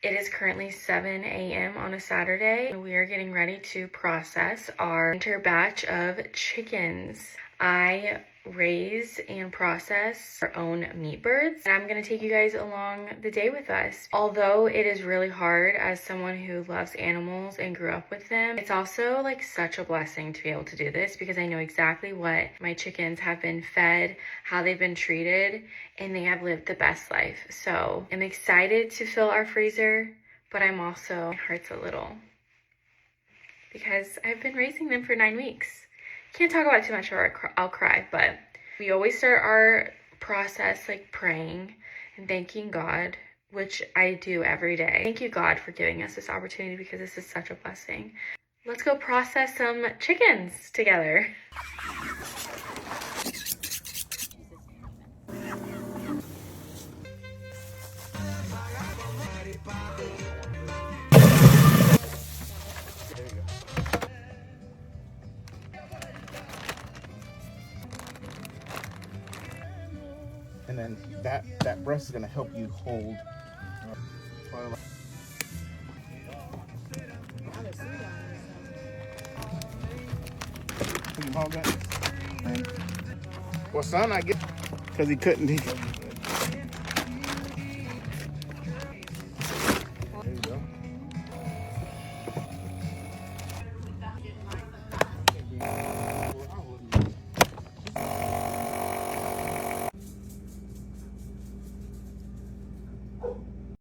It is currently 7 a.m. on a Saturday. We are getting ready to process our winter batch of chickens. I raise and process our own meat birds, and I'm gonna take you guys along the day with us. Although it is really hard as someone who loves animals and grew up with them, it's also like such a blessing to be able to do this because I know exactly what my chickens have been fed, how they've been treated, and they have lived the best life. So I'm excited to fill our freezer, but I'm also, my heart's a little, because I've been raising them for 9 weeks. Can't talk about it too much or I'll cry, but we always start our process like praying and thanking God, which I do every day. Thank you, God, for giving us this opportunity because this is such a blessing. Let's go process some chickens together. And then that breast is gonna help you hold. Well, son, I get because he couldn't.